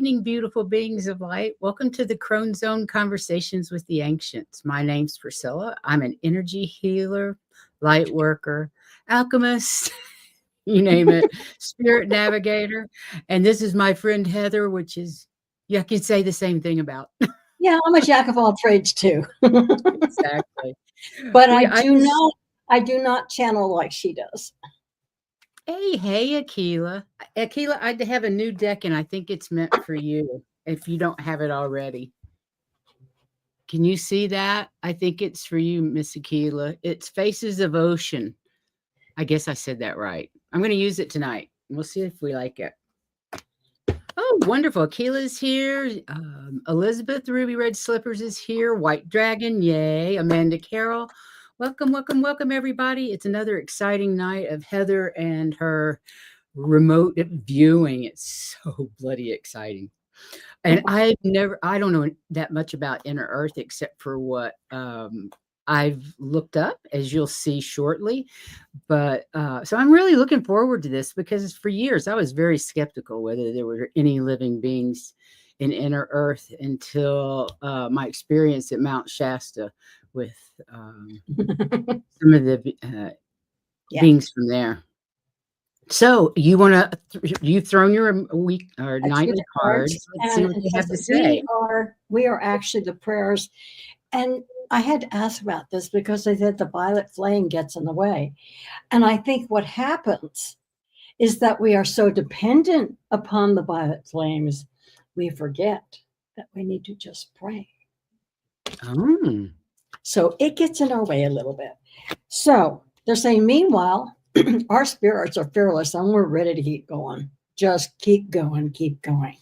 evening, beautiful beings of light. Welcome to the Crone Zone Conversations with the Ancients. My name's Priscilla. I'm an energy healer, light worker, alchemist, you name it, spirit navigator. And this is my friend Heather, which is, you could say the same thing about. Yeah, I'm a jack of all trades too. Exactly. But I do not channel like she does. Hey, Akila. Akila, I have a new deck, and I think it's meant for you if you don't have it already. Can you see that? I think it's for you, Miss Akila. It's Faces of Ocean. I guess I said that right. I'm going to use it tonight. We'll see if we like it. Oh, wonderful. Akila's here. Elizabeth Ruby Red Slippers is here. White Dragon, yay. Amanda Carroll. Welcome, welcome, welcome, everybody. It's another exciting night of Heather and her remote viewing. It's so bloody exciting. And I don't know that much about Inner Earth except for what I've looked up, as you'll see shortly. But so I'm really looking forward to this because for years I was very skeptical whether there were any living beings in Inner Earth until my experience at Mount Shasta with some of the beings from there. So you've thrown your week or nightly cards. Let's see what you have to say. We are actually the prayers. And I had to ask about this because they said the violet flame gets in the way. And I think what happens is that we are so dependent upon the violet flames, we forget that we need to just pray. So it gets in our way a little bit. So they're saying, meanwhile, our spirits are fearless and we're ready to keep going. Just keep going, keep going.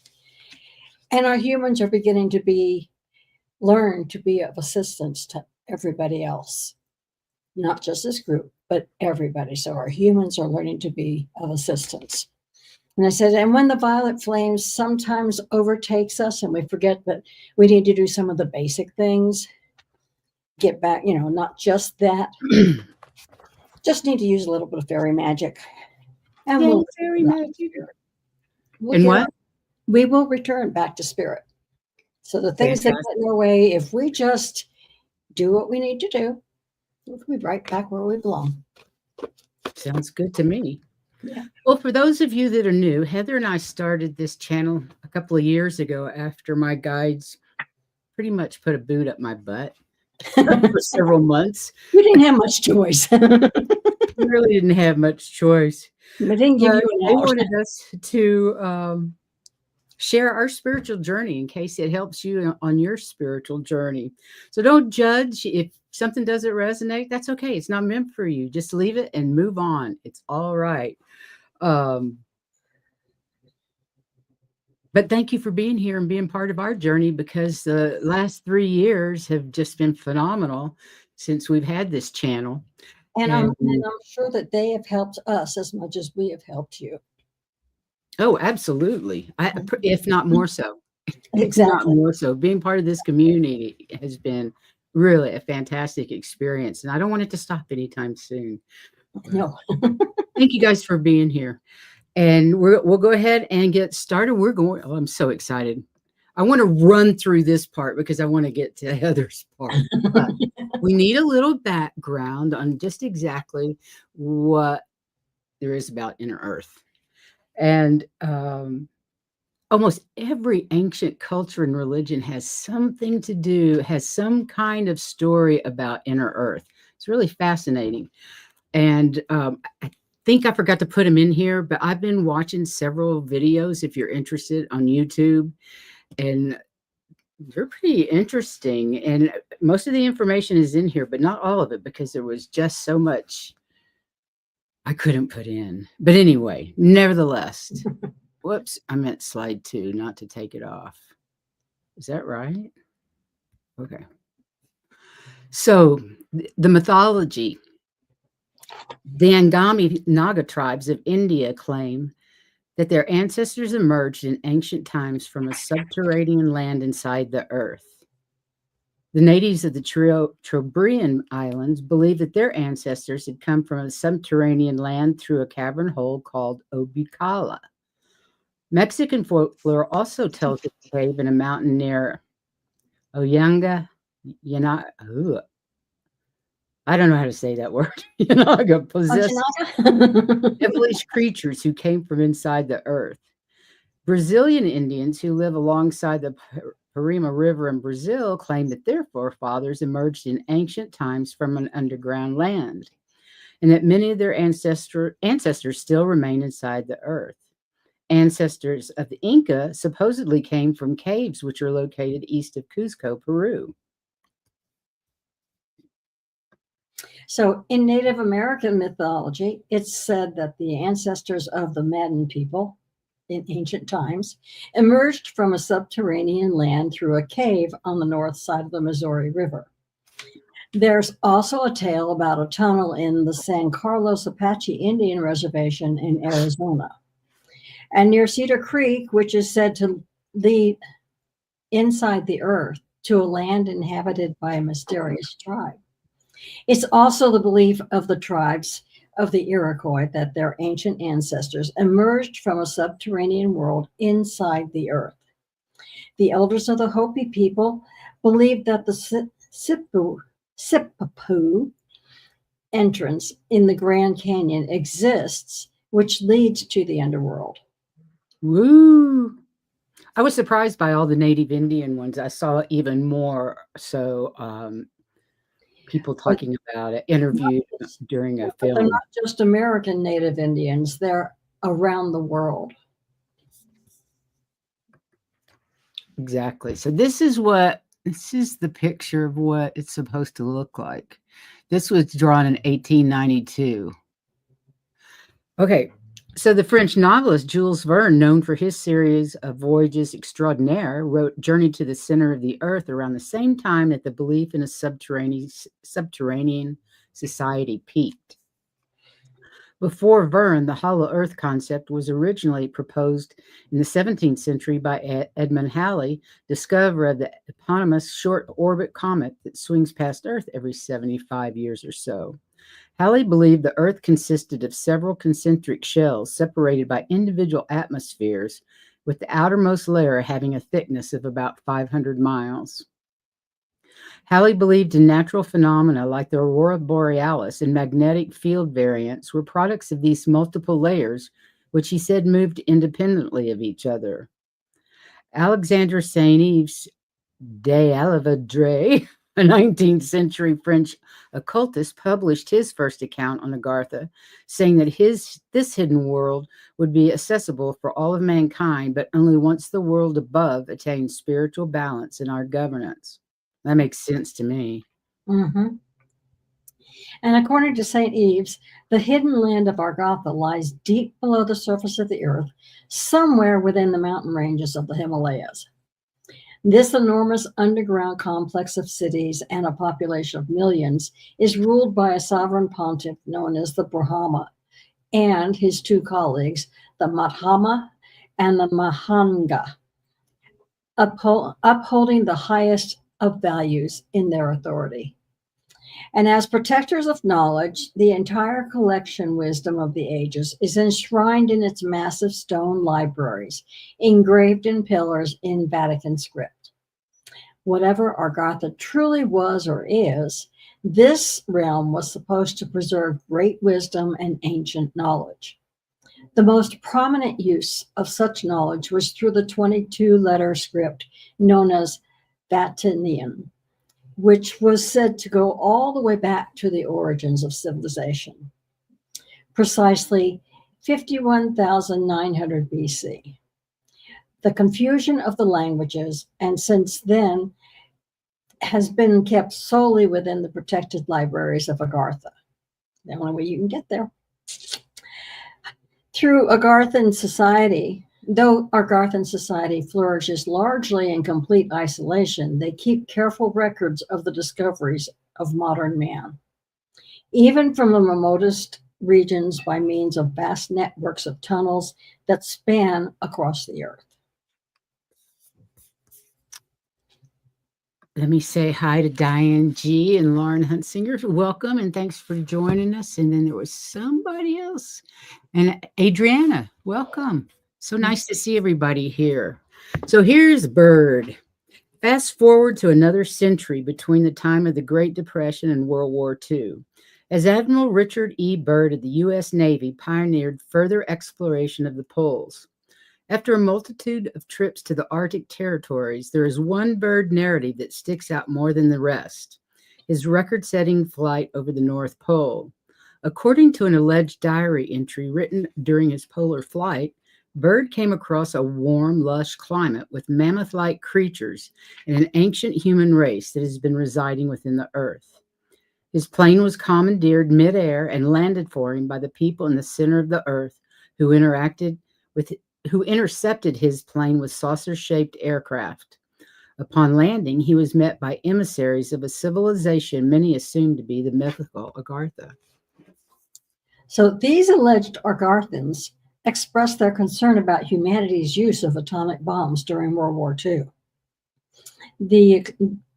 And our humans are beginning to learn to be of assistance to everybody else. Not just this group, but everybody. So our humans are learning to be of assistance. And I said, and when the violet flames sometimes overtakes us and we forget that we need to do some of the basic things, get back, not just that. Just need to use a little bit of fairy magic. And we'll fairy magic. We will return back to spirit. So the things that get in our way, if we just do what we need to do, we'll be right back where we belong. Sounds good to me. Yeah. Well, for those of you that are new, Heather and I started this channel a couple of years ago after my guides pretty much put a boot up my butt for several months. We didn't have much choice. We really didn't have much choice. They didn't give you an hour. They wanted us to share our spiritual journey in case it helps you on your spiritual journey. So don't judge. If something doesn't resonate, that's okay. It's not meant for you. Just leave it and move on. It's all right. But thank you for being here and being part of our journey, because the last 3 years have just been phenomenal since we've had this channel. And I'm sure that they have helped us as much as we have helped you. Oh, absolutely. If not more so. Exactly. Not more so. Being part of this community has been really a fantastic experience. And I don't want it to stop anytime soon. No. Thank you guys for being here. And we'll go ahead and get started. I'm so excited. I want to run through this part because I want to get to Heather's part. But we need a little background on just exactly what there is about Inner Earth. And almost every ancient culture and religion has some kind of story about Inner Earth. It's really fascinating. And I think I forgot to put them in here, but I've been watching several videos, if you're interested, on YouTube. And they're pretty interesting. And most of the information is in here, but not all of it, because there was just so much I couldn't put in. But anyway, nevertheless, whoops, I meant slide 2, not to take it off. Is that right? Okay. So the mythology. The Angami Naga tribes of India claim that their ancestors emerged in ancient times from a subterranean land inside the earth. The natives of the Trobriand Islands believe that their ancestors had come from a subterranean land through a cavern hole called Obikala. Mexican folklore also tells of a cave in a mountain near Oyanga, Yana, ooh, I don't know how to say that word. Yanaga possessed Ojinaga? devilish creatures who came from inside the earth. Brazilian Indians who live alongside the Parima River in Brazil claim that their forefathers emerged in ancient times from an underground land, and that many of their ancestors still remain inside the earth. Ancestors of the Inca supposedly came from caves which are located east of Cuzco, Peru. So, in Native American mythology, it's said that the ancestors of the Madden people in ancient times emerged from a subterranean land through a cave on the north side of the Missouri River. There's also a tale about a tunnel in the San Carlos Apache Indian Reservation in Arizona. And near Cedar Creek, which is said to lead inside the earth to a land inhabited by a mysterious tribe. It's also the belief of the tribes of the Iroquois that their ancient ancestors emerged from a subterranean world inside the earth. The elders of the Hopi people believed that the Sipapu entrance in the Grand Canyon exists, which leads to the underworld. Woo! I was surprised by all the Native Indian ones. I saw even more. So people But talking about it, interviewed during a but they're film. not just American Native Indians, they're around the world. Exactly. So this is the picture of what it's supposed to look like. This was drawn in 1892. Okay. So the French novelist Jules Verne, known for his series of voyages extraordinaire, wrote Journey to the Center of the Earth around the same time that the belief in a subterranean society peaked. Before Verne, the hollow earth concept was originally proposed in the 17th century by Edmund Halley, discoverer of the eponymous short orbit comet that swings past Earth every 75 years or so. Halley believed the Earth consisted of several concentric shells separated by individual atmospheres, with the outermost layer having a thickness of about 500 miles. Halley believed in natural phenomena like the aurora borealis and magnetic field variants were products of these multiple layers, which he said moved independently of each other. Alexander St. Yves de Alavadre, a 19th century French occultist, published his first account on Agartha, saying that this hidden world would be accessible for all of mankind, but only once the world above attains spiritual balance in our governance. That makes sense to me. Mm-hmm. And according to St. Yves, the hidden land of Agartha lies deep below the surface of the earth, somewhere within the mountain ranges of the Himalayas. This enormous underground complex of cities and a population of millions is ruled by a sovereign pontiff known as the Brahma and his two colleagues, the Mahatma and the Mahanga, upholding the highest of values in their authority. And as protectors of knowledge, the entire collection wisdom of the ages is enshrined in its massive stone libraries, engraved in pillars in Vatican script. Whatever Agartha truly was or is, this realm was supposed to preserve great wisdom and ancient knowledge. The most prominent use of such knowledge was through the 22-letter script known as Vatinian, which was said to go all the way back to the origins of civilization, precisely 51,900 BC. The confusion of the languages, and since then, has been kept solely within the protected libraries of Agartha. The only way you can get there. Through Agarthan society, though Agarthan society flourishes largely in complete isolation, they keep careful records of the discoveries of modern man. Even from the remotest regions by means of vast networks of tunnels that span across the earth. Let me say hi to Diane G. and Lauren Huntsinger. Welcome and thanks for joining us. And then there was somebody else. And Adriana, welcome. So nice to see everybody here. So here's Bird. Fast forward to another century between the time of the Great Depression and World War II. As Admiral Richard E. Byrd of the U.S. Navy pioneered further exploration of the poles. After a multitude of trips to the Arctic territories, there is one Byrd narrative that sticks out more than the rest: his record setting flight over the North Pole. According to an alleged diary entry written during his polar flight, Byrd came across a warm, lush climate with mammoth like creatures and an ancient human race that has been residing within the earth. His plane was commandeered midair and landed for him by the people in the center of the earth who interacted with who intercepted his plane with saucer-shaped aircraft. Upon landing, he was met by emissaries of a civilization many assumed to be the mythical Agartha. So these alleged Agarthans expressed their concern about humanity's use of atomic bombs during World War II.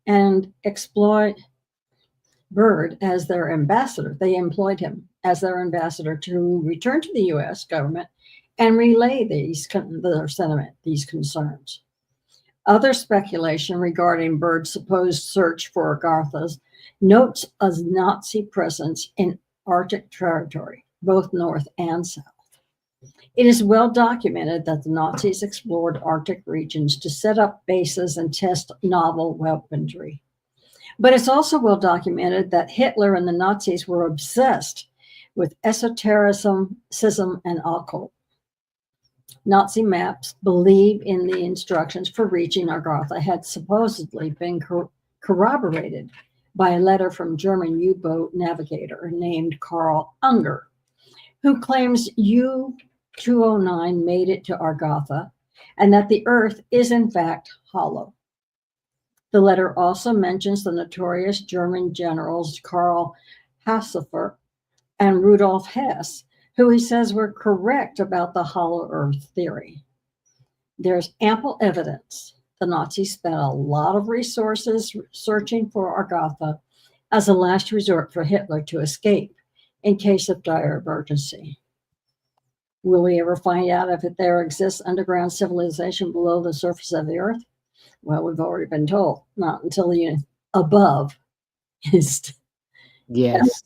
And exploit Byrd as their ambassador. They employed him as their ambassador to return to the U.S. government and relay their sentiment, these concerns. Other speculation regarding Byrd's supposed search for Agarthas notes a Nazi presence in Arctic territory, both north and south. It is well documented that the Nazis explored Arctic regions to set up bases and test novel weaponry. But it's also well documented that Hitler and the Nazis were obsessed with esotericism and occult. Nazi maps believe in the instructions for reaching Agartha had supposedly been corroborated by a letter from German U-boat navigator named Karl Unger, who claims U-209 made it to Agartha and that the Earth is in fact hollow. The letter also mentions the notorious German generals Karl Haushofer and Rudolf Hess, who he says were correct about the hollow Earth theory. There's ample evidence the Nazis spent a lot of resources searching for Agartha as a last resort for Hitler to escape in case of dire emergency. Will we ever find out if there exists underground civilization below the surface of the Earth? Well, we've already been told, not until the above is. Yes.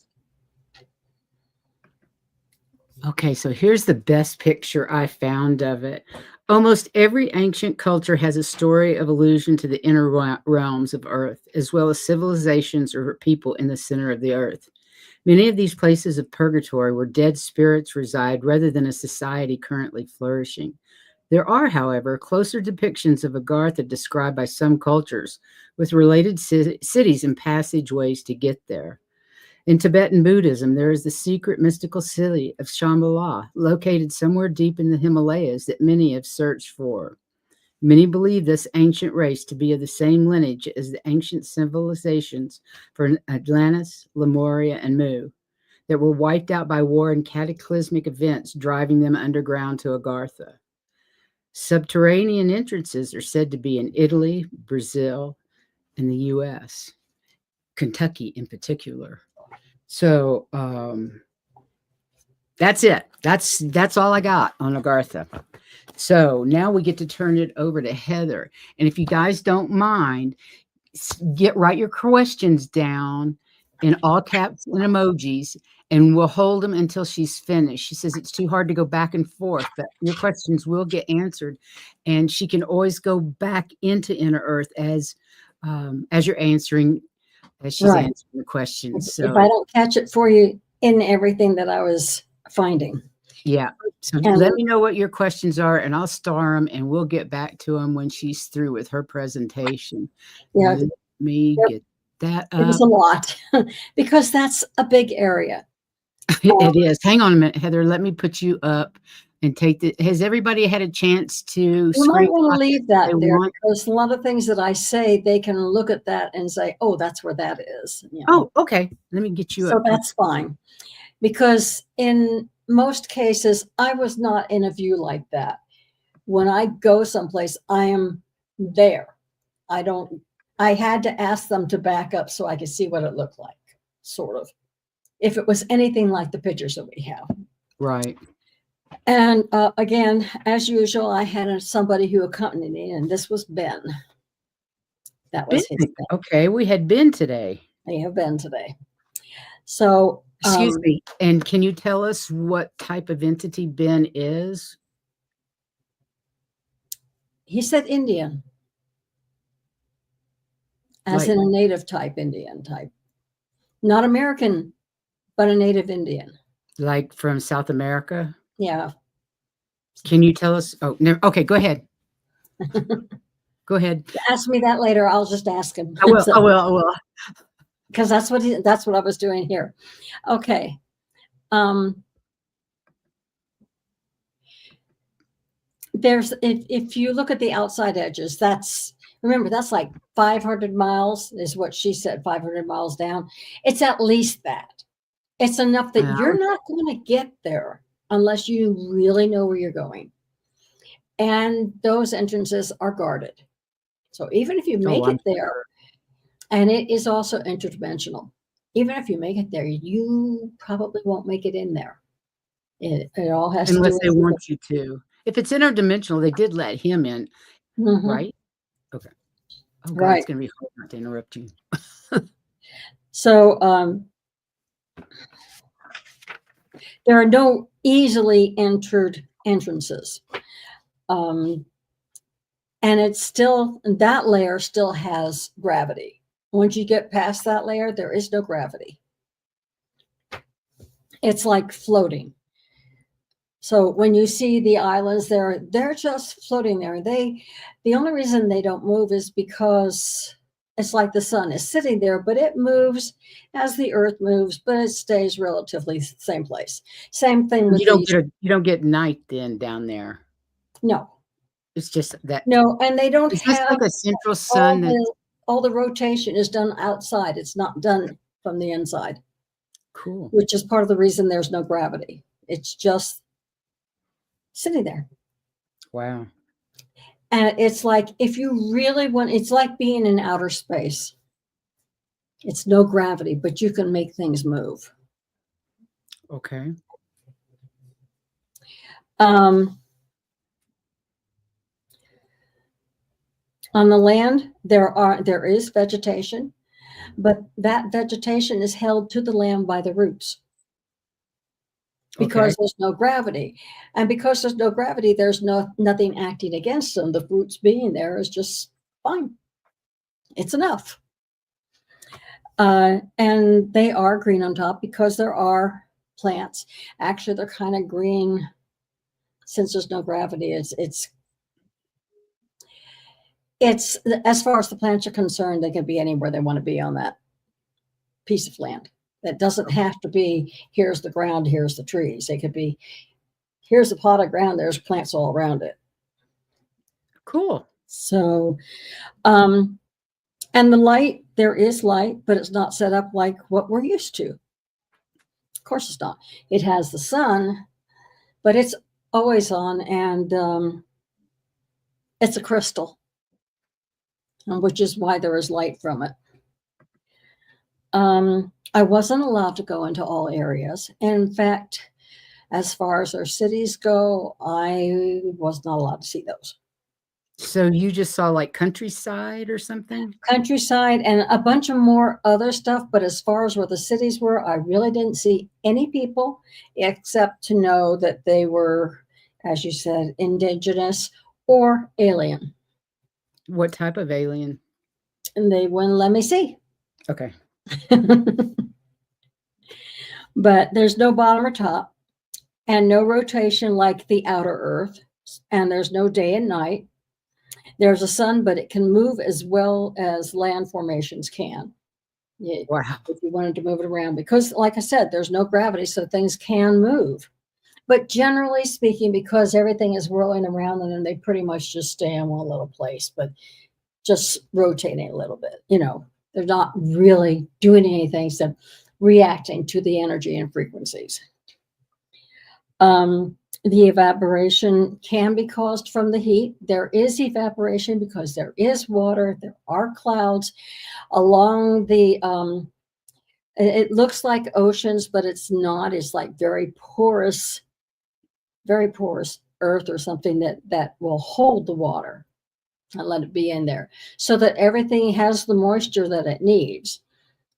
Okay, so here's the best picture I found of it. Almost every ancient culture has a story of allusion to the inner realms of Earth, as well as civilizations or people in the center of the Earth. Many of these places of purgatory where dead spirits reside rather than a society currently flourishing. There are, however, closer depictions of Agartha described by some cultures, with related cities and passageways to get there. In Tibetan Buddhism, there is the secret mystical city of Shambhala, located somewhere deep in the Himalayas that many have searched for. Many believe this ancient race to be of the same lineage as the ancient civilizations from Atlantis, Lemuria, and Mu, that were wiped out by war and cataclysmic events, driving them underground to Agartha. Subterranean entrances are said to be in Italy, Brazil, and the U.S., Kentucky in particular. So that's it. That's all I got on Agartha. So now we get to turn it over to Heather. And if you guys don't mind, write your questions down in all caps and emojis, and we'll hold them until she's finished. She says it's too hard to go back and forth, but your questions will get answered, and she can always go back into Inner Earth as you're answering, as she's answering the questions. So if I don't catch it for you in everything that I was finding. Yeah. So let me know what your questions are, and I'll star them, and we'll get back to them when she's through with her presentation. Yeah. Let me get that up. It was a lot because that's a big area. It is. Hang on a minute, Heather. Let me put you up and take the. Has everybody had a chance to? You might want to leave that there because a lot of things that I say, they can look at that and say, "Oh, that's where that is." You know? Oh, okay. Let me get you up. So that's fine, because in most cases, I was not in a view like that. When I go someplace, I am there. I had to ask them to back up so I could see what it looked like, sort of. If it was anything like the pictures that we have. Right. And again, as usual, I had somebody who accompanied me, and this was Ben. That Ben. was his name. Okay, we had Ben today. They have been today. So, Excuse me. And can you tell us what type of entity Ben is? he said Indian, as Like, in a native type Indian type, not American, but a native Indian. like from South America? Yeah. Can you tell us? Oh, no. Okay, go ahead. Go ahead. Ask me that later. I'll just ask him. I will. I will. I will. Because that's what I was doing here. Okay. There's if you look at the outside edges, remember that's like 500 miles is what she said, 500 miles down. It's at least that. It's enough that you're not going to get there unless you really know where you're going. And those entrances are guarded. So even if you make it there, and it is also interdimensional, even if you make it there, you probably won't make it in there. It all has Unless to they do with want you to. If it's interdimensional, they did let him in, right? Okay. Oh, God, right. it's going to be hard not to interrupt you. So there are no easily entered entrances. And it's still, that layer still has gravity. Once you get past that layer, there is no gravity. It's like floating. So when you see the islands, they're just floating there. The only reason they don't move is because it's like the sun is sitting there, but it moves as the earth moves, but it stays relatively same place. Same thing with you don't get night then down there. No. It's just that. No, and they don't Is this have like a central sun? all the rotation is done outside. It's not done from the inside. Cool. Which is part of the reason there's no gravity. It's just sitting there. Wow. And it's like, if you really want, it's like being in outer space. It's no gravity, but you can make things move. Okay. On the land, there is vegetation, but that vegetation is held to the land by the roots because there's no gravity. And because there's no gravity, there's nothing acting against them. The roots being there is just fine. It's enough. And they are green on top because there are plants. Actually, they're kind of green since there's no gravity. It's as far as the plants are concerned, they can be anywhere they want to be on that piece of land. That doesn't have to be, here's the ground, here's the trees. They could be, here's a pot of ground, there's plants all around it. Cool. So, and the light, there is light, but it's not set up like what we're used to. Of course it's not. It has the sun, but it's always on, and it's a crystal, which is why there is light from it. I wasn't allowed to go into all areas. In fact, as far as our cities go, I was not allowed to see those. So you just saw like countryside or something? Countryside and a bunch of more other stuff. But as far as where the cities were, I really didn't see any people except to know that they were, as you said, indigenous or alien. What type of alien? And they wouldn't let me see. Okay. But there's no bottom or top and no rotation like the outer earth. And there's no day and night. There's a sun, but it can move as well as land formations can. Wow. If you wanted to move it around, because like I said, there's no gravity, so things can move. But generally speaking, because everything is whirling around and then they pretty much just stay in one little place, but just rotating a little bit, they're not really doing anything except reacting to the energy and frequencies. The evaporation can be caused from the heat. There is evaporation because there is water. There are clouds along the, it looks like oceans, but it's not. It's like very porous very porous earth or something that will hold the water and let it be in there so that everything has the moisture that it needs.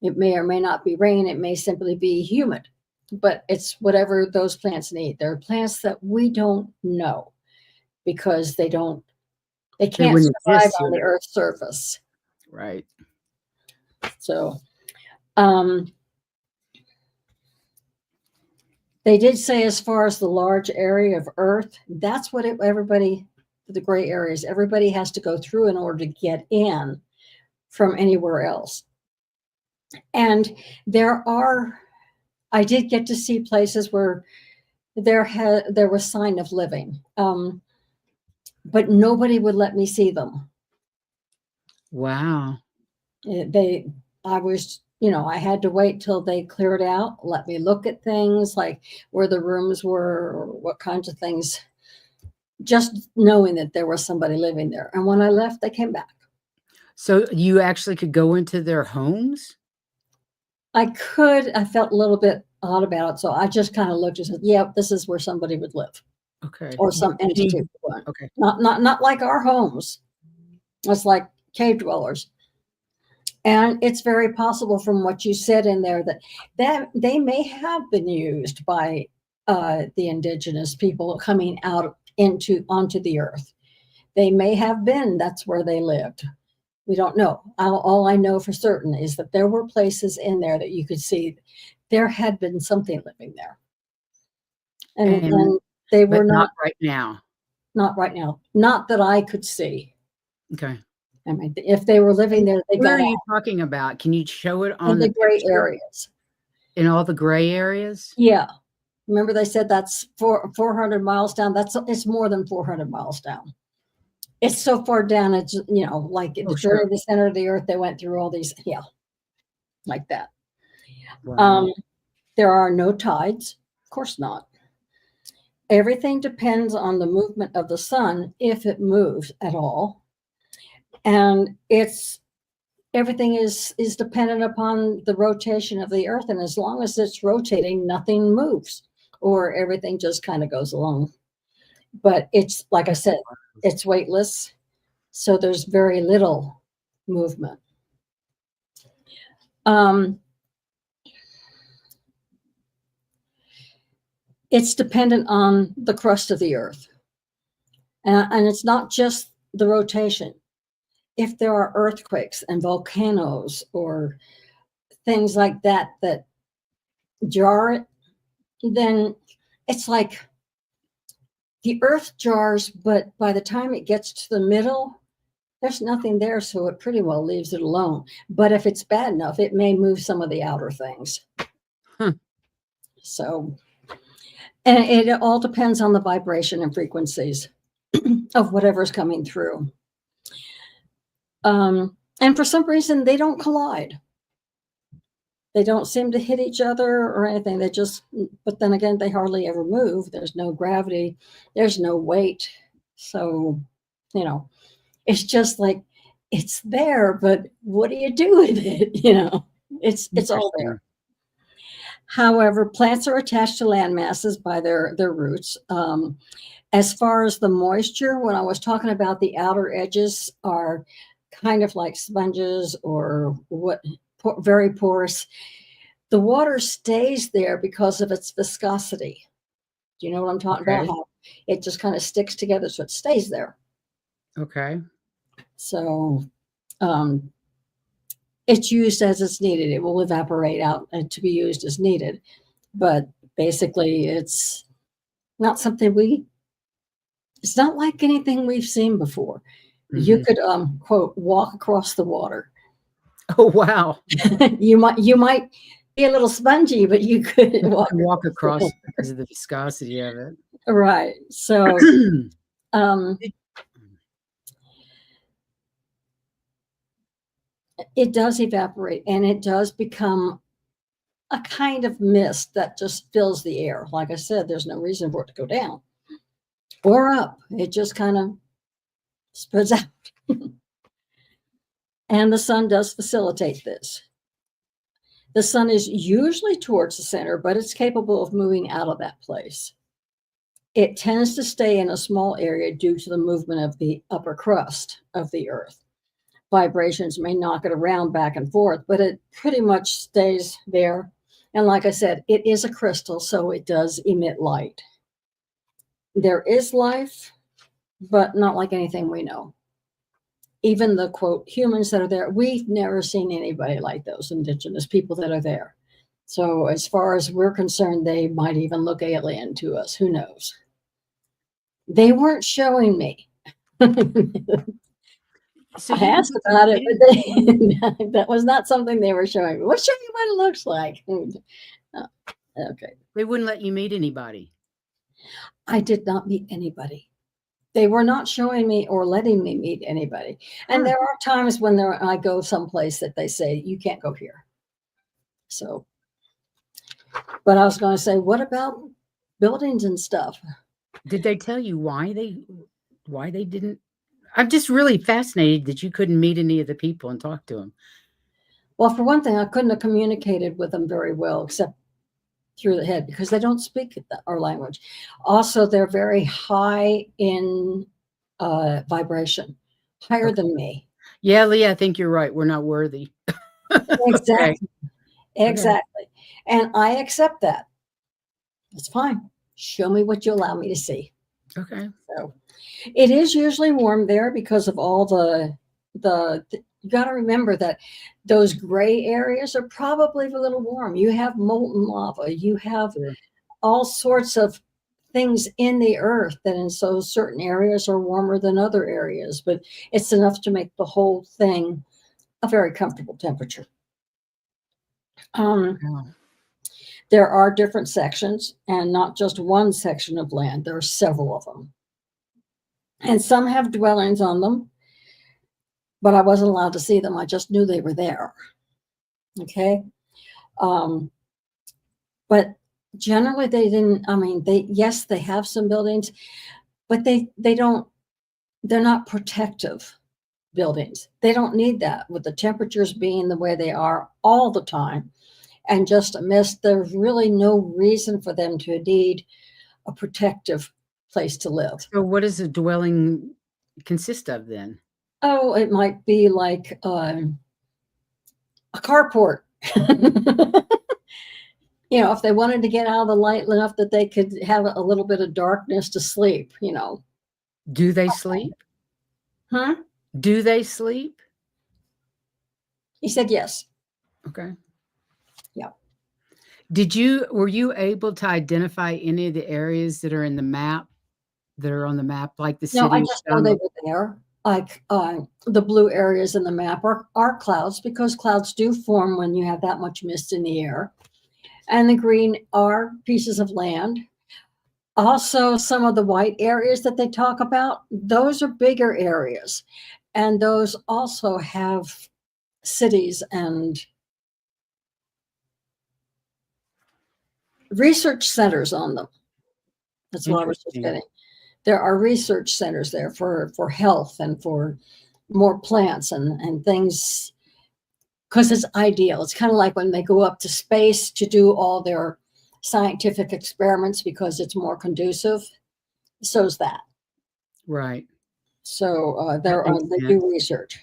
It may or may not be rain, it may simply be humid, but it's whatever those plants need. There are plants that we don't know because they They can't wouldn't survive exist on the here. earth's surface. Right. So they did say, as far as the large area of earth, that's what everybody, the gray areas, everybody has to go through in order to get in from anywhere else. And I did get to see places where there was sign of living, but nobody would let me see them. Wow. I had to wait till they cleared out, let me look at things like where the rooms were or what kinds of things, just knowing that there was somebody living there. And when I left, they came back. So you actually could go into their homes? I felt a little bit odd about it. So I just kind of looked and said, yeah, this is where somebody would live Okay. or some entity would. Okay. Not like our homes. It's like cave dwellers. And it's very possible from what you said in there that they may have been used by the indigenous people coming out onto the earth. They may have been, that's where they lived. We don't know. All I know for certain is that there were places in there that you could see there had been something living there. And they were not right now. Not right now. Not that I could see. Okay. I mean, if they were living there, they Where got are you out talking about? Can you show it on in the gray picture? areas. In all the gray areas? Yeah. Remember they said that's 400 miles down. It's more than 400 miles down. It's so far down. It's, like Sure. the center of the earth. They went through all these, like that. Wow. There are no tides. Of course not. Everything depends on the movement of the sun, if it moves at all. And everything is dependent upon the rotation of the earth. And as long as it's rotating, nothing moves, or everything just kind of goes along. But it's, like I said, it's weightless. So there's very little movement. It's dependent on the crust of the earth. And it's not just the rotation. If there are earthquakes and volcanoes or things like that jar it, then it's like the earth jars, but by the time it gets to the middle, there's nothing there, so it pretty well leaves it alone. But if it's bad enough, it may move some of the outer things. So, and it all depends on the vibration and frequencies of whatever's coming through. And for some reason, they don't collide. They don't seem to hit each other or anything. But then again, they hardly ever move. There's no gravity. There's no weight. So, it's just like, it's there, but what do you do with it? It's all there. However, plants are attached to land masses by their roots. As far as the moisture, when I was talking about the outer edges are kind of like sponges or very porous, the water stays there because of its viscosity. Do you know what I'm talking about? How it just kind of sticks together, so it stays there. Okay. So it's used as it's needed. It will evaporate out to be used as needed. But basically, it's not something it's not like anything we've seen before. Mm-hmm. You could, quote, walk across the water. Oh, wow. You might be a little spongy, but you could walk across because of the viscosity of it. Right. So, it does evaporate, and it does become a kind of mist that just fills the air. Like I said, there's no reason for it to go down or up. It just kind of spreads out. And the sun does facilitate this. The sun is usually towards the center, but it's capable of moving out of that place. It tends to stay in a small area due to the movement of the upper crust of the earth. Vibrations may knock it around back and forth, but it pretty much stays there. And like I said, it is a crystal, so it does emit light. There is life, but not like anything we know. Even the quote humans that are there, we've never seen anybody like those indigenous people that are there. So as far as we're concerned, they might even look alien to us. Who knows? They weren't showing me. So I asked about it, but they, that was not something they were showing me. We'll show you what it looks like. Okay. They wouldn't let you meet anybody. I did not meet anybody. They were not showing me or letting me meet anybody. And there are times when I go someplace that they say, you can't go here. So, but I was going to say, what about buildings and stuff? Did they tell you why they didn't? I'm just really fascinated that you couldn't meet any of the people and talk to them. Well, for one thing, I couldn't have communicated with them very well, except through the head, because they don't speak our language. Also, they're very high in vibration, higher than me. Yeah, Leah, I think you're right. We're not worthy. Exactly. Okay. Exactly. Okay. And I accept that. It's fine. Show me what you allow me to see. Okay. So it is usually warm there because of all the you got to remember that those gray areas are probably a little warm. You have molten lava. You have all sorts of things in the earth that in so certain areas are warmer than other areas, but it's enough to make the whole thing a very comfortable temperature. There are different sections, and not just one section of land. There are several of them. And some have dwellings on them, but I wasn't allowed to see them. I just knew they were there. Okay. But generally they didn't, I mean, yes, they have some buildings, but they're not protective buildings. They don't need that with the temperatures being the way they are all the time. And just a mist, there's really no reason for them to need a protective place to live. So what does a dwelling consist of then? Oh, it might be like a carport. You know, if they wanted to get out of the light enough that they could have a little bit of darkness to sleep, you know. Do they sleep? Huh? Do they sleep? He said yes. Okay. Yeah. Were you able to identify any of the areas that are in the map, that are on the map, like the city? No, I just know they were there. Like the blue areas in the map are clouds, because clouds do form when you have that much mist in the air. And the green are pieces of land. Also, some of the white areas that they talk about, those are bigger areas. And those also have cities and research centers on them. That's what I was just getting. There are research centers there for health and for more plants and things, because it's ideal. It's kind of like when they go up to space to do all their scientific experiments, because it's more conducive. So's that. Right. So they do research.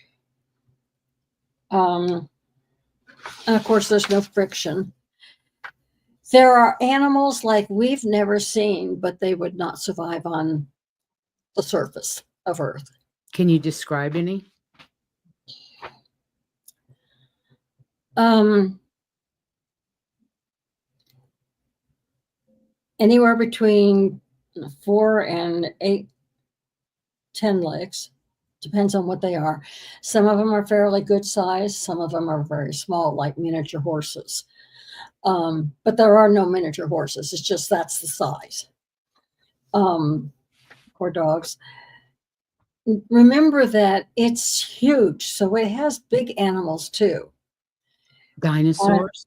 And of course, there's no friction. There are animals like we've never seen, but they would not survive on the surface of Earth. Can you describe any? Anywhere between 4 and 8, 10 legs. Depends on what they are. Some of them are fairly good size. Some of them are very small, like miniature horses. But there are no miniature horses. It's just that's the size. Or dogs. Remember that it's huge, so it has big animals too. Dinosaurs?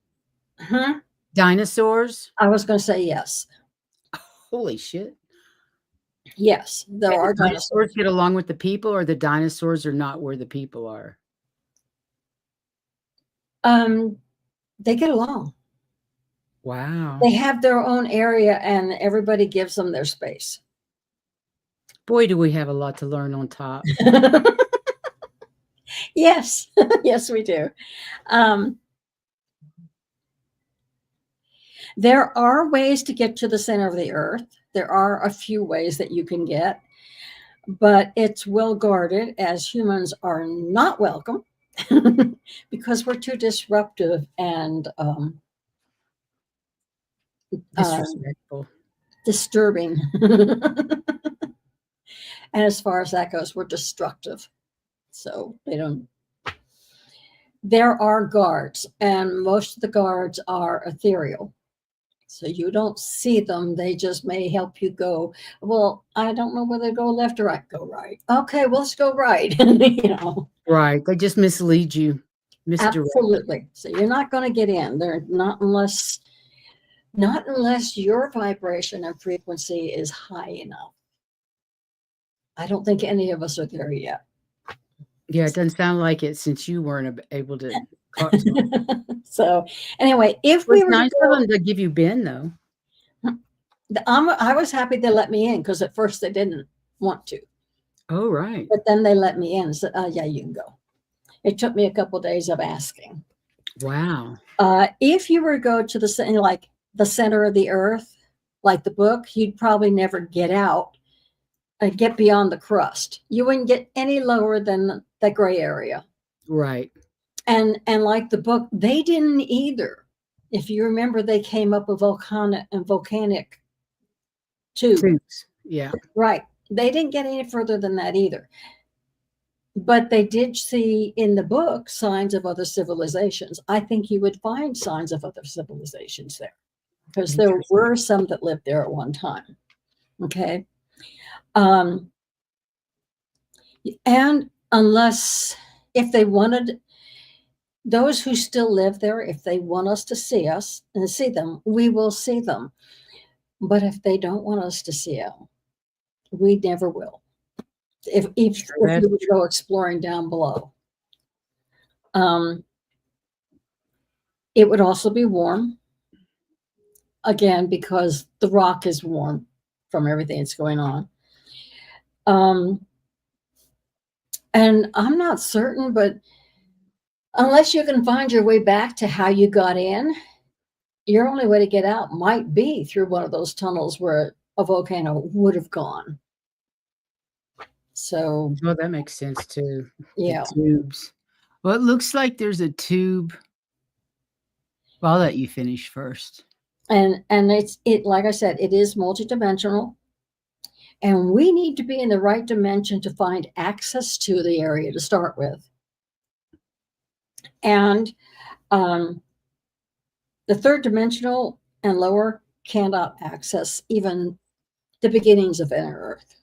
Dinosaurs? I was going to say yes. Holy shit. Yes, there are dinosaurs. Get along with the people, or the dinosaurs are not where the people are? They get along. Wow. They have their own area and everybody gives them their space. Boy, do we have a lot to learn on top. Yes, yes, we do. Um, there are ways to get to the center of the earth. There are a few ways that you can get, but it's well guarded, as humans are not welcome because we're too disruptive and Disrespectful. disturbing. And as far as that goes, we're destructive. So they don't. There are guards, and most of the guards are ethereal. So you don't see them. They just may help you go, well, I don't know whether to go left or right. Go right. Okay, well, let's go right. You know, Right. They just mislead you, misdirect. absolutely. So you're not going to get in there, not unless your vibration and frequency is high enough. I don't think any of us are there yet. Yeah, it doesn't sound like it since you weren't able to talk to them. So anyway, if It was we were to nice of go, them to give you Ben, though. I was happy they let me in because at first they didn't want to, Oh, right. but then they let me in and said, "Oh yeah, you can go." It took me a couple of days of asking. Wow. If you were to go to like the center of the earth, like the book, you'd probably never get out and get beyond the crust. You wouldn't get any lower than the gray area. Right. And like the book, they didn't either. If you remember, they came up a volcanic tube. Tubes. Yeah. Right. They didn't get any further than that either. But they did see in the book signs of other civilizations. I think you would find signs of other civilizations there because there were some that lived there at one time. Okay. And unless, if they wanted, those who still live there, if they want us to see us and see them, we will see them. But if they don't want us to see them, we never will. If we would go exploring down below. It would also be warm, again, because the rock is warm from everything that's going on. And I'm not certain, but unless you can find your way back to how you got in, your only way to get out might be through one of those tunnels where a volcano would have gone. So, well, that makes sense too. yeah. The tubes. Well, it looks like there's a tube. Well, I'll let you finish first. And it like I said, it is multidimensional. And we need to be in the right dimension to find access to the area to start with. And the third dimensional and lower cannot access even the beginnings of inner earth.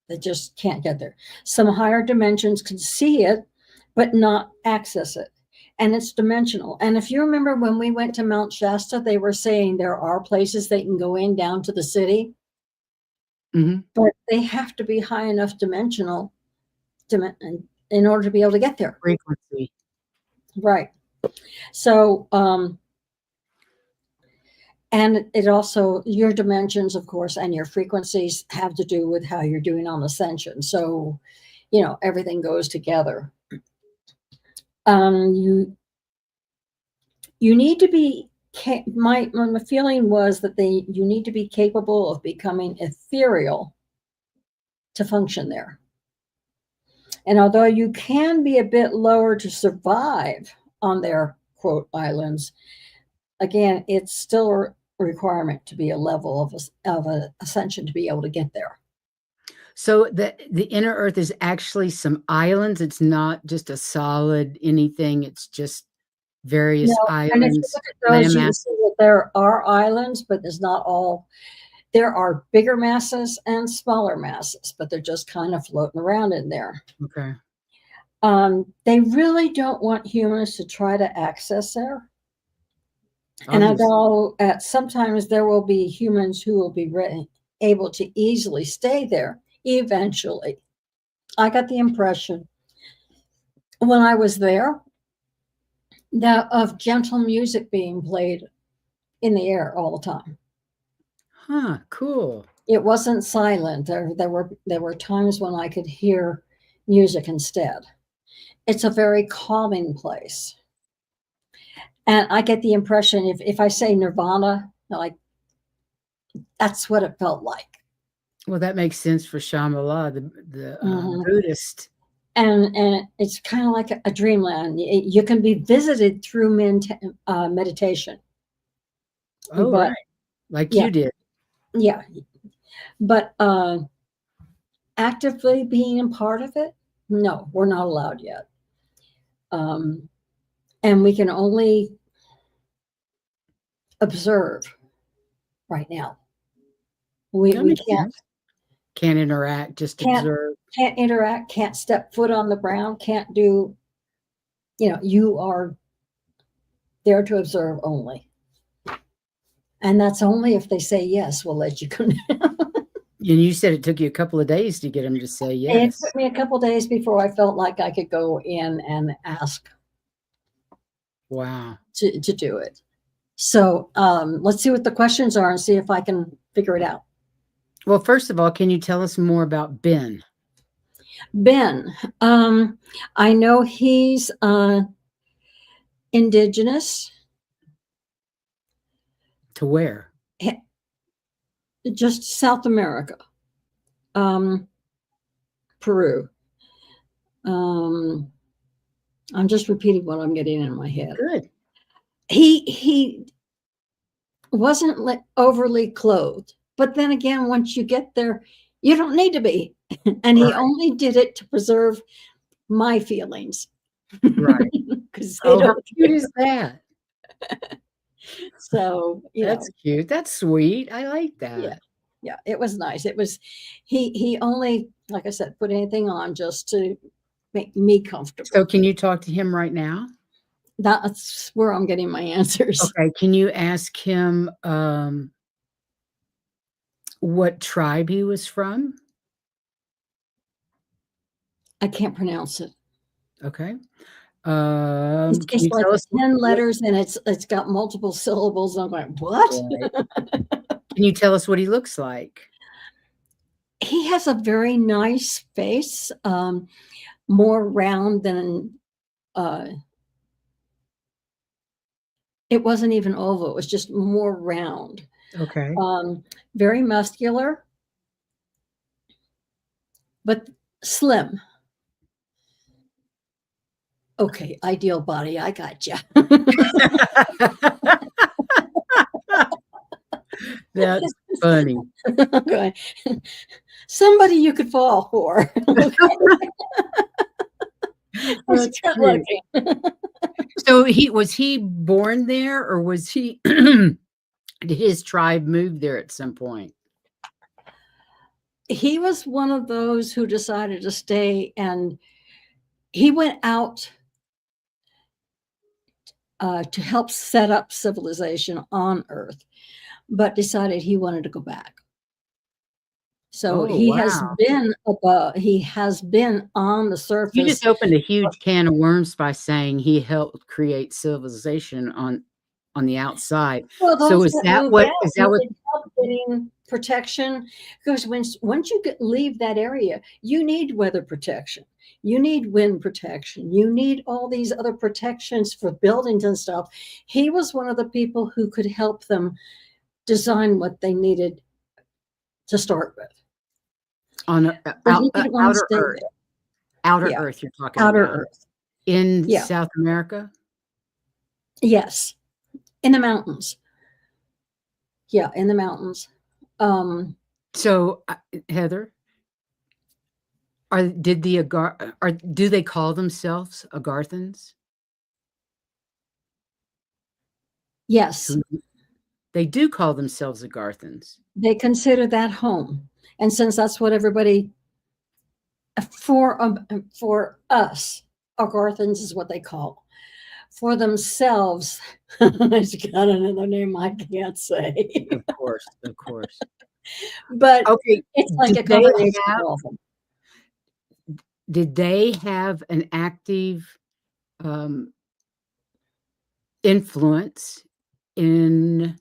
They just can't get there. Some higher dimensions can see it, but not access it. And it's dimensional. And if you remember when we went to Mount Shasta, they were saying there are places they can go in down to the city, but they have to be high enough dimensional in order to be able to get there. Frequency. Right. So, and it also, your dimensions, of course, and your frequencies have to do with how you're doing on ascension. So, everything goes together. You need to be, my feeling was that you need to be capable of becoming ethereal to function there. And although you can be a bit lower to survive on their quote islands, again, it's still a requirement to be a level of ascension to be able to get there. So the inner earth is actually some islands. It's not just a solid anything. It's just various islands. And if you look at those, you can see that there are islands, but there's not all. There are bigger masses and smaller masses, but they're just kind of floating around in there. Okay. They really don't want humans to try to access there. Obviously. And although sometimes there will be humans who will be able to easily stay there eventually, I got the impression when I was there that of gentle music being played in the air all the time. Huh, cool. It wasn't silent. There were times when I could hear music instead. It's a very calming place. And I get the impression if I say nirvana, like that's what it felt like. Well, that makes sense for Shambhala, the Mhm. Buddhist. And it's kind of like a dreamland. You can be visited through meditation, Oh, but right. Like yeah, you did. yeah, but actively being a part of it, no, we're not allowed yet. Um, and we can only observe right now. We That we makes sense. Can't interact, just can't observe. can't interact, can't step foot on the ground, can't do. You are there to observe only, and that's only if they say yes. We'll let you come. And you said it took you a couple of days to get him to say It yes. took me a couple days before I felt like I could go in and ask Wow. to do it. So let's see what the questions are and see if I can figure it out. Well, first of all, can you tell us more about Ben? Ben, I know he's indigenous, To where? just South America, Peru. I'm just repeating what I'm getting in my head. Good. He wasn't overly clothed, but then again, once you get there, you don't need to be. And he Right. only did it to preserve my feelings. Right. Because they Oh, how don't cute care. is that? So, That's cute. That's sweet. I like yeah, that. yeah, it was nice. It was he only, like I said, put anything on just to make me comfortable. So can you talk to him right now? That's where I'm getting my answers. Okay. Can you ask him what tribe he was from? I can't pronounce it. Okay. It's, Can it's you like tell us 10 what letters and it's got multiple syllables. I'm like, what? right. Can you tell us what he looks like? He has a very nice face, more round than it wasn't even oval. It was just more round. Okay. Very muscular, but slim. Okay, ideal body. I got you. That's funny. Okay. Somebody you could fall for. It's That's good cute. looking. So was he born there or was he did his tribe move there at some point? He was one of those who decided to stay, and he went out to help set up civilization on Earth, but decided he wanted to go back. So Oh, he has wow. been above, he has been on the You surface. just opened a huge can of worms by saying he helped create civilization on the outside. Well, So those that moved out is that what needed help getting protection because once you leave that area, you need weather protection, you need wind protection, you need all these other protections for buildings and stuff. He was one of the people who could help them design what they needed to start with. on But he didn't want to outer stay Earth? there. Outer Yeah, Earth you're talking outer about. Earth. In Yeah, South America? yes, in the mountains. Yeah, in the mountains. So, Heather, do they call themselves Agarthans? Yes, Who they do call themselves Agarthans. they consider that home. And since that's what everybody for us, Algonquins is what they call for themselves. It's got another name I can't say, Of course, of course. but Okay, it's like did a they combination of have all of them. did they have an active, um, influence in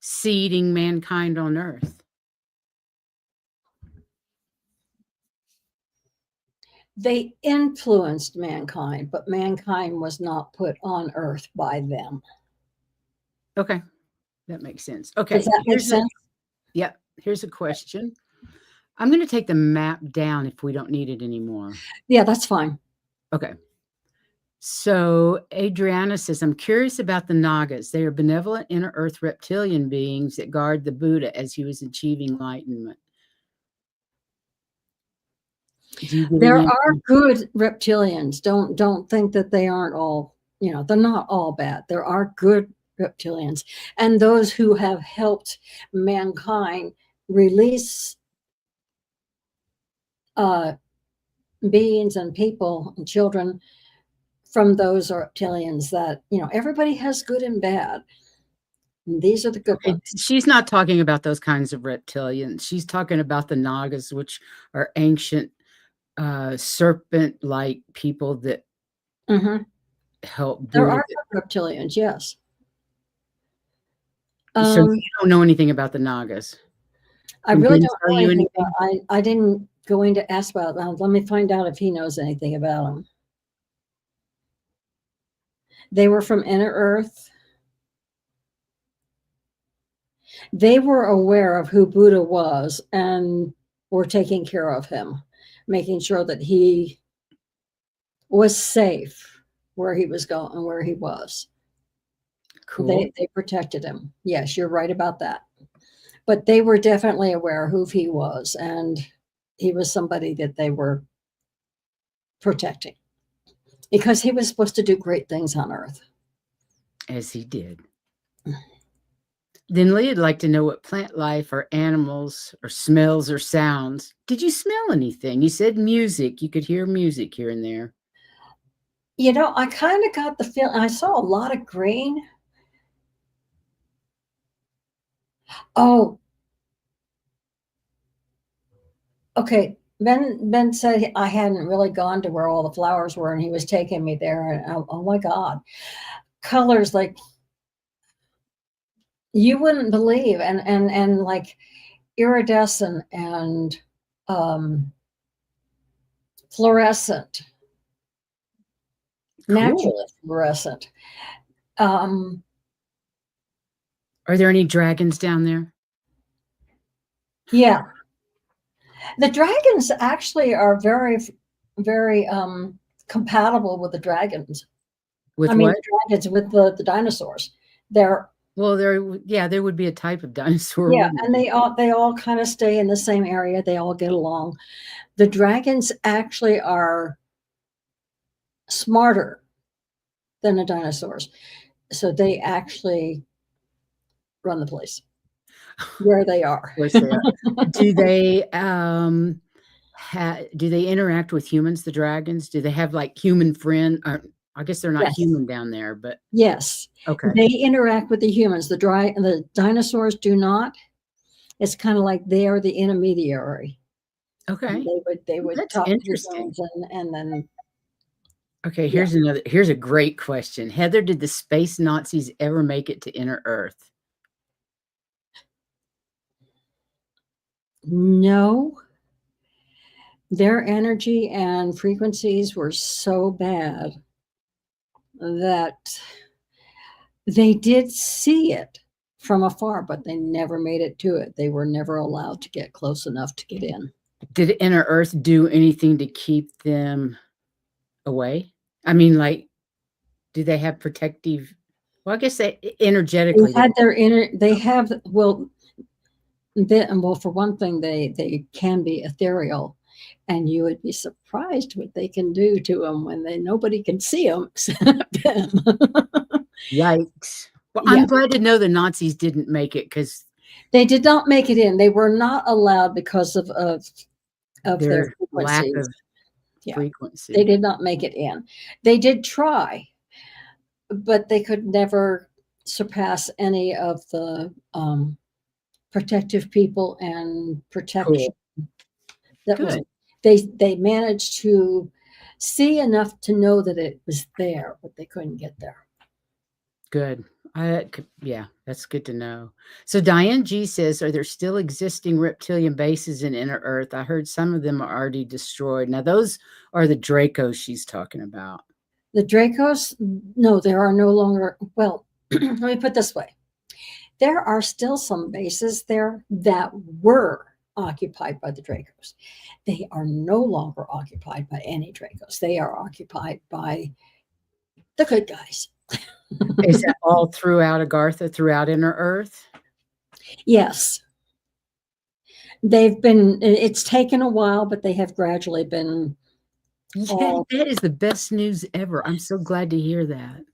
seeding mankind on Earth? They influenced mankind, but mankind was not put on Earth by them. Okay, that makes sense. Does Okay, that make sense? here's a question. I'm going to take the map down if we don't need it anymore. Yeah, that's fine. Okay. So Adriana says, I'm curious about the Nagas. They are benevolent inner earth reptilian beings that guard the Buddha as he was achieving enlightenment. Do you get There any are good reptilians. Don't think that they aren't all, they're not all bad. There are good reptilians, and those who have helped mankind release beings and people and children from those reptilians that, everybody has good and bad. And these are the good ones. She's not talking about those kinds of reptilians. She's talking about the Nagas, which are ancient serpent-like people that help There Buddha. are good reptilians, yes. So you don't know anything about the Nagas? I really don't know anything about, I didn't go in to ask about them. Let me find out if he knows anything about them. They were from inner earth. They were aware of who Buddha was and were taking care of him, making sure that he was safe where he was going and where he was. Cool. They protected him. Yes, you're right about that. But they were definitely aware of who he was, and he was somebody that they were protecting because he was supposed to do great things on Earth. As he did. Then Leah'd like to know what plant life or animals or smells or sounds. Did you smell anything? You said music. You could hear music here and there. I kind of got the feeling, I saw a lot of green. Oh, okay. Ben said I hadn't really gone to where all the flowers were, and he was taking me there. And oh my God, colors like you wouldn't believe, and like iridescent and fluorescent, naturally fluorescent. Are there any dragons down there? Yeah. The dragons actually are very, very compatible with the dragons. With I mean, what? the dragons with the dinosaurs. They're there would be a type of dinosaur. yeah, and they all kind of stay in the same area. They all get along. The dragons actually are smarter than the dinosaurs, so they actually run the place where they are. Do they do they interact with humans, the dragons? Do they have like human friend? I guess they're not human down there, but yes. Okay. They interact with the humans. The dinosaurs do not. It's kind of like they are the intermediary. Okay. They would That's talk to interesting. and then. Okay, here's a great question. Heather, did the space Nazis ever make it to inner Earth? No. Their energy and frequencies were so bad that they did see it from afar, but they never made it to it. They were never allowed to get close enough to get in. Did inner Earth do anything to keep them away? I mean, like, do they have protective? Well, I guess they energetically. They have, well, for one thing, they can be ethereal, and you would be surprised what they can do to them when nobody can see them except them. Yikes. Well, I'm glad to know the Nazis didn't make it because they did not make it in. They were not allowed because of their lack of frequency. They did not make it in. They did try, but they could never surpass any of the protective people and protection. Good. They managed to see enough to know that it was there, but they couldn't get there. Good. Yeah, that's good to know. So Diane G says, are there still existing reptilian bases in inner Earth? I heard some of them are already destroyed. Now those are the Dracos she's talking about. The Dracos, no, there are no longer, well, let me put it this way. There are still some bases there that were occupied by the Dracos. They are no longer occupied by any Dracos. They are occupied by the good guys. Is that all throughout Agartha, throughout inner Earth? Yes. It's taken a while, but they have gradually been. Yeah, that is the best news ever. I'm so glad to hear that.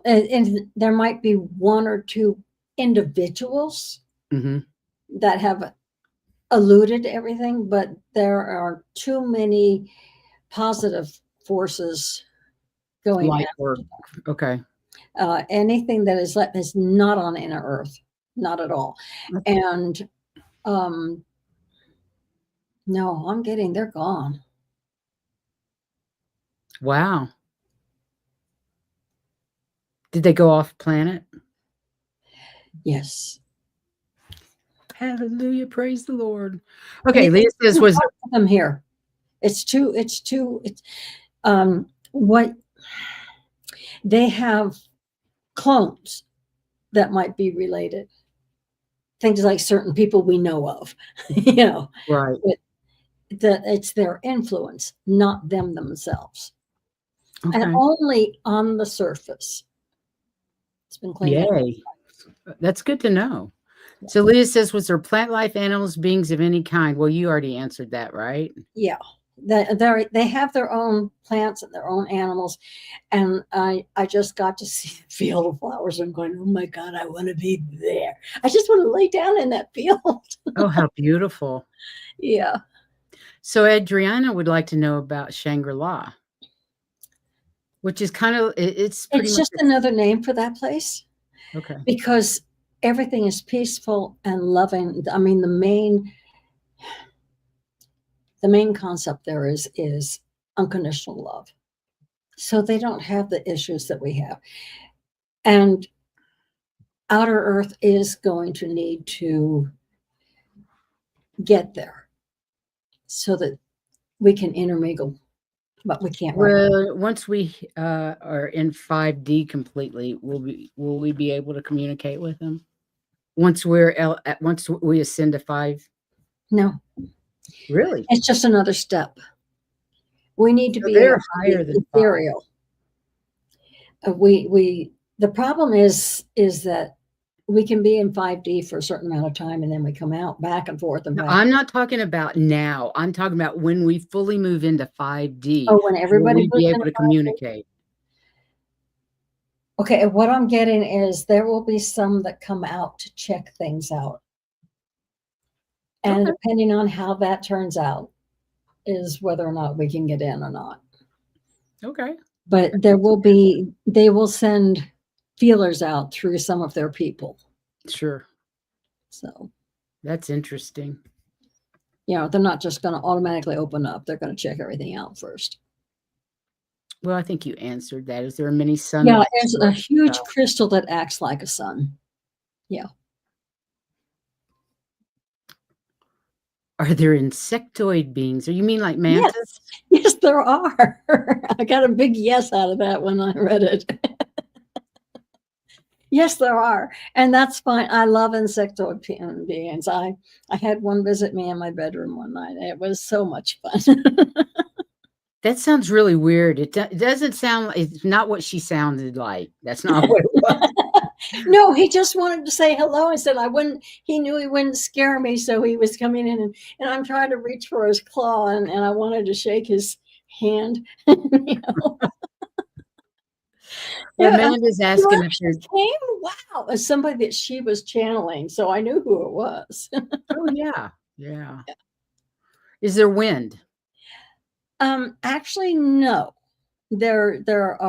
And there might be one or two individuals that have eluded everything, but there are too many positive forces going Light after work. Okay. anything that is not on inner Earth, not at all. And no, they're gone. Wow. Did they go off planet? Yes. Hallelujah. Praise the Lord. Okay. Leah says, was them here? What they have clones that might be related. Things like certain people we know of, right. It's their influence, not them themselves. Okay. And only on the surface. It's been cleaned up. That's good to know. Yeah. So Leah says, was there plant life, animals, beings of any kind? Well, you already answered that, right? Yeah. They have their own plants and their own animals. And I just got to see the field of flowers. I'm going, oh my God, I want to be there. I just want to lay down in that field. Oh, how beautiful. Yeah. So Adriana would like to know about Shangri-La, which is kind of, it's just another name for that place. Okay. Because everything is peaceful and loving. I mean, the main concept there is unconditional love. So they don't have the issues that we have. And outer Earth is going to need to get there so that we can intermingle, but we can't. Well, once we are in 5D completely, will we be able to communicate with them? Once we ascend to 5? No. Really? It's just another step. We need to be higher than ethereal. The problem is that we can be in 5D for a certain amount of time and then we come out back and forth and back. I'm not talking about now. I'm talking about when we fully move into 5D. Oh, when everybody will be able to communicate. Okay, what I'm getting is there will be some that come out to check things out. And depending on how that turns out is whether or not we can get in or not. Okay. But they will send feelers out through some of their people. Sure. So that's interesting. They're not just going to automatically open up. They're going to check everything out first. Well, I think you answered that. Is there a mini sun? Yeah, there's a huge crystal that acts like a sun. Yeah. Are there insectoid beings? Or you mean like mantis? Yes, there are. I got a big yes out of that when I read it. Yes, there are. And that's fine. I love insectoid beings. I had one visit me in my bedroom one night. It was so much fun. That sounds really weird. It doesn't sound like, it's not what she sounded like. That's not what it was. No, he just wanted to say hello and said he knew he wouldn't scare me. So he was coming in and I'm trying to reach for his claw and I wanted to shake his hand. Amanda's asking if there's wow, as somebody that she was channeling. So I knew who it was. Oh yeah. Yeah. Is there wind? Actually, no. There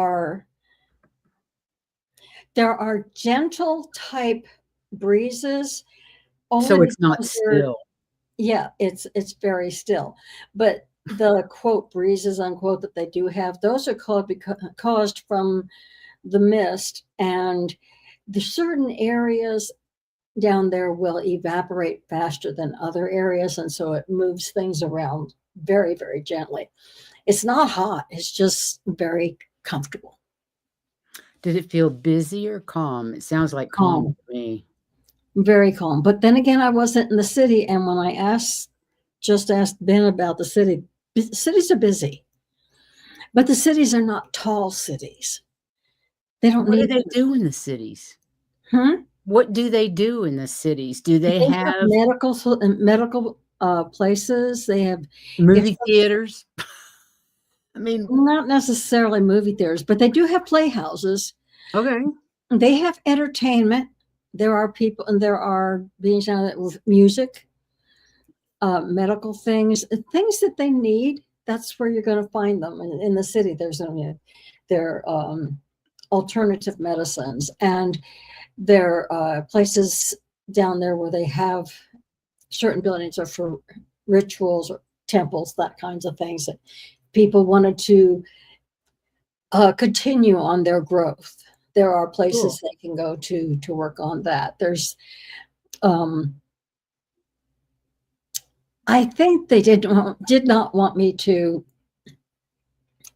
are gentle type breezes. So it's not still. Yeah, it's very still. But the quote breezes unquote that they do have, those are caused from the mist, and the certain areas down there will evaporate faster than other areas, and so it moves things around very, very gently. It's not hot, it's just very comfortable. Did it feel busy or calm? It sounds like calm Calm, to me. very calm. But then again, I wasn't in the city, and when I just asked Ben about the city, cities are busy, but the cities are not tall cities. They don't What do need they do in the cities? hmm? What do they do in the cities? Do they They have have medical places. They have if movie theaters? I mean, not necessarily movie theaters, but they do have playhouses. okay. They have entertainment. There are people, and there are beings down there with music, medical things that they need. That's where you're going to find them in the city. There alternative medicines, and there are places down there where they have certain buildings are for rituals or temples, that kinds of things that people wanted to continue on their growth. There are Cool. places they can go to work on that. There's um, I think they did not want me to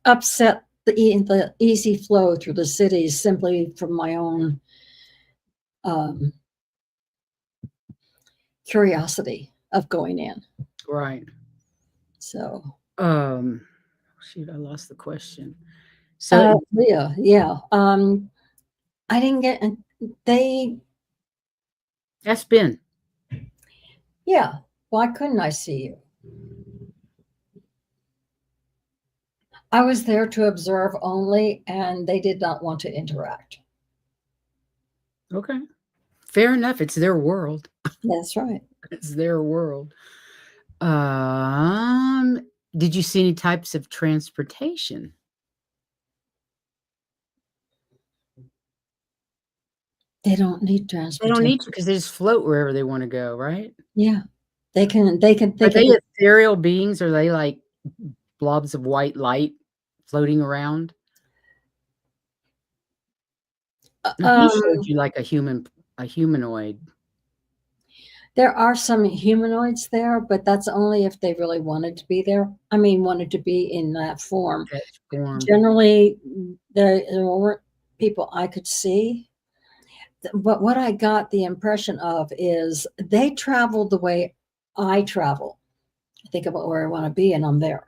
upset the easy flow through the cities simply from my own um, curiosity of going in. Right. So Um, shoot, I lost the question. So yeah. I didn't get they that's been yeah. Why couldn't I see you? I was there to observe only, and they did not want to interact. okay. Fair enough. It's their world. That's right. It's their world. Um, did you see any types of transportation? They don't need They don't transportation. need to because they just float wherever they want to go, right? Yeah, they Are can they ethereal beings? Are they like blobs of white light floating around? Now, he showed um you like a humanoid. there are some humanoids there, but that's only if they really wanted to be there. I mean, wanted to be in that form. That form. Generally, there weren't people I could see. But what I got the impression of is they traveled the way I travel. I think about where I want to be, and I'm there.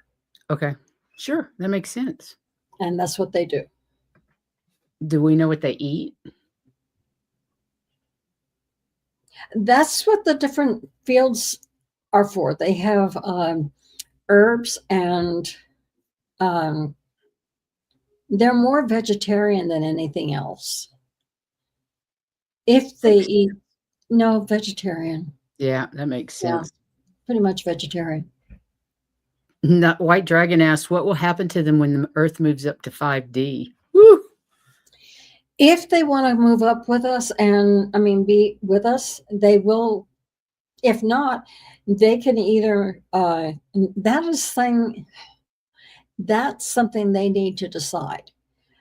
Okay. Sure, that makes sense. And that's what they do. Do we know what they eat? That's what the different fields are for. They have herbs, and um, they're more vegetarian than anything else. If they Makes eat, no, vegetarian. Yeah, that makes Yeah, sense. pretty much vegetarian. White Dragon asks, "What will happen to them when the Earth moves up to 5D?" Woo! If they want to move up with us, and I mean, be with us, they will. If not, they can either, that is thing, that's something they need to decide.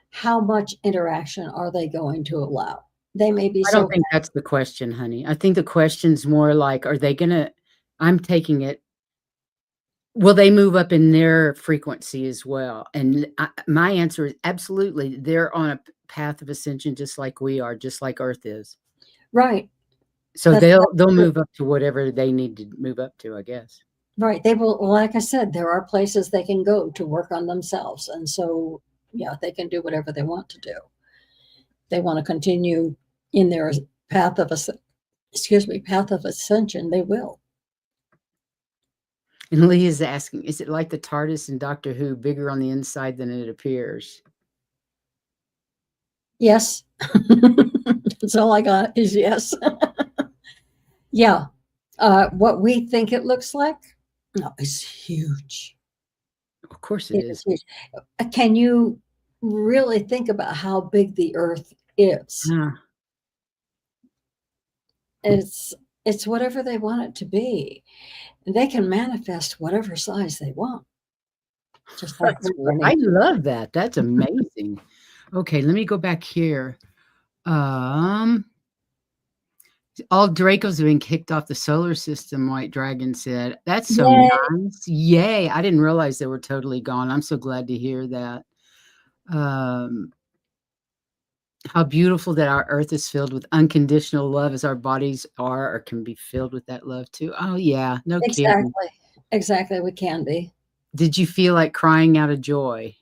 How much interaction are they going to allow? They may be I don't so think that's the question, honey. I think the question's more like, are they gonna I'm taking it, will they move up in their frequency as well? And my answer is absolutely. They're on a path of ascension just like we are, just like Earth is. right. So That's they'll true. move up to whatever they need to move up to, I guess. Right. They will, like I said, there are places they can go to work on themselves. And so, yeah, they can do whatever they want to do. They want to continue in their path of, path of ascension, they will. And Lee is asking, is it like the TARDIS in Doctor Who, bigger on the inside than it appears? Yes. That's all I got is yes. Yeah. What we think it looks like, no, it's huge. Of course it It is is. huge. Can you really think about how big the Earth is? Yeah. It's it's whatever they want it to be. They can manifest whatever size they want, just like That's we I can. love that. That's amazing. Okay, let me go back here. Um, all Dracos have been kicked off the solar system, White Dragon said. That's so Yay. nice. Yay. I didn't realize they were totally gone. I'm so glad to hear that. Um, how beautiful that our earth is filled with unconditional love as our bodies are or can be filled with that love too. Oh, yeah. No kidding. Exactly. Exactly. We can be. Did you feel like crying out of joy?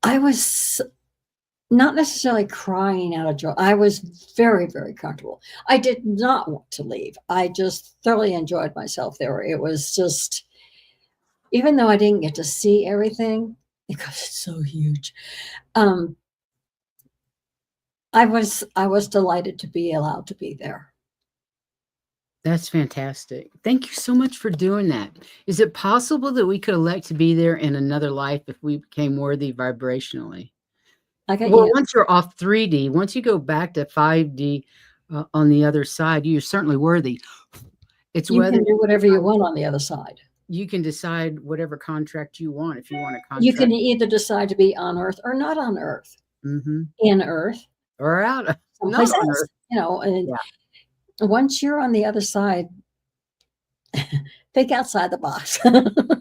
I was not necessarily crying out of joy. I was very, very comfortable. I did not want to leave. I just thoroughly enjoyed myself there. It was just, even though I didn't get to see everything because it's so huge, I was delighted to be allowed to be there. That's fantastic. Thank you so much for doing that. Is it possible that we could elect to be there in another life if we became worthy vibrationally? Well, Yeah. once you're off 3D, once you go back to 5D on the other side, you're certainly worthy. It's You whether can do whatever you want on the other side. you can decide whatever contract you want. If you want a contract, You can either decide to be on Earth or not on Earth, in Earth, or out, not someplace on else, Earth. and Yeah. once you're on the other side, think outside the box. Exactly.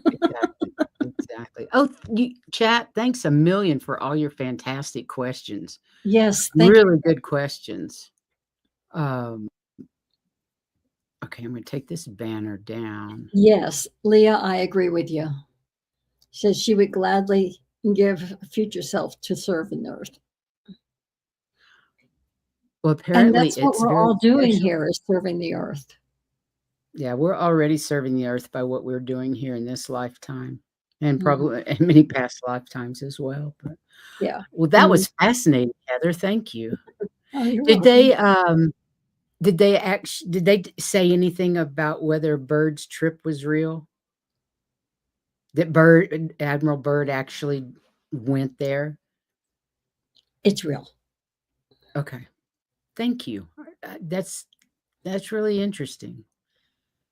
Exactly. Oh, chat, thanks a million for all your fantastic questions. Yes, thank you. Really good questions. Okay, I'm going to take this banner down. Yes, Leah, I agree with you. She says she would gladly give future self to serve in the Earth. Well, And apparently that's what it's we're very all doing special. here, is serving the Earth. Yeah, we're already serving the earth by what we're doing here in this lifetime, and probably in many past lifetimes as well. But Yeah. well, that was fascinating, Heather. Thank you. Oh, you're Did welcome. did they say anything about whether Bird's trip was real? That Admiral Byrd actually went there? It's real. Okay. Thank you. That's really interesting.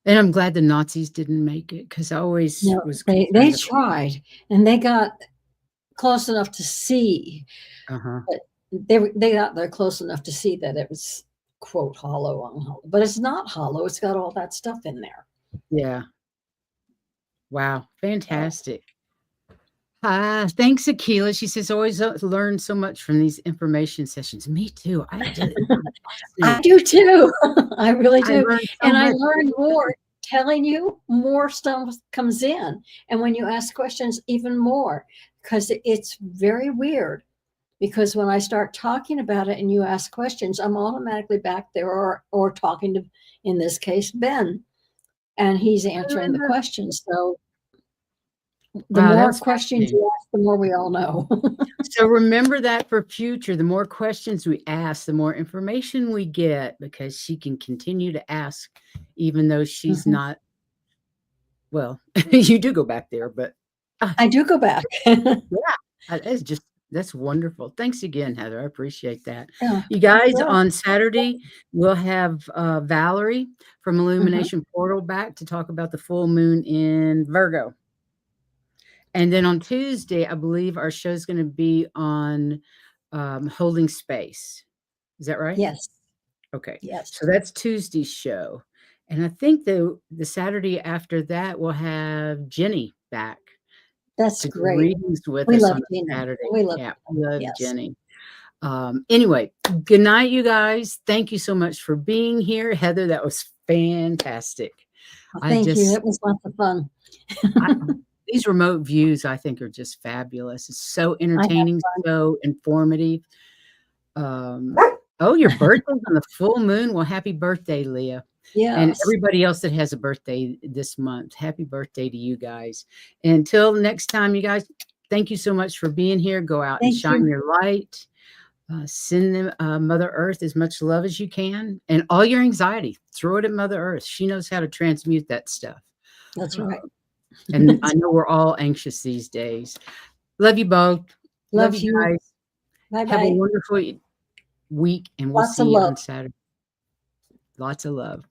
And I'm glad the Nazis didn't make it, because I always No, was they concerned. tried, and they got close enough to see, Uh-huh. but they got there close enough to see that it was, quote, hollow, but it's not hollow. It's got all that stuff in there. Yeah. Wow. Fantastic. Thanks, Akila. She says, always learn so much from these information sessions. Me too. I do. I do too. I really I do. learned so And I much. learn more telling you, more stuff comes in. And when you ask questions, even more, because it's very weird. Because when I start talking about it and you ask questions, I'm automatically back there or talking to, in this case, Ben, and he's answering the questions. So the Wow, more that's questions fascinating. you ask, the more we all know. So remember that for future. The more questions we ask, the more information we get, because she can continue to ask, even though she's not. Well, you do go back there, but I do go back. yeah, that's wonderful. Thanks again, Heather. I appreciate that. Yeah, You guys, sure. on Saturday, we'll have Valerie from Illumination Portal back to talk about the full moon in Virgo. And then on Tuesday, I believe our show is going to be on holding space. Is that right? Yes. Okay. Yes. So that's Tuesday's show. And I think the Saturday after that, we'll have Jenny back. That's To do great. readings with We us love on Gina. Saturday. We love Yeah, Gina. love Yes. Jenny. Anyway, good night, you guys. Thank you so much for being here. Heather, that was fantastic. Thank you. It was lots of fun. These remote views, I think, are just fabulous. It's so entertaining, so informative. Oh, your birthday's on the full moon. Well, happy birthday, Leah. And Yes. everybody else that has a birthday this month, happy birthday to you guys. Until next time, you guys, thank you so much for being here. Go out and shine your light. Send them Mother Earth as much love as you can. And all your anxiety, throw it at Mother Earth. She knows how to transmute that stuff. That's right. And I know we're all anxious these days. Love you both. Love you guys. Bye-bye. Have a wonderful week, and we'll see you on Saturday. Lots of love.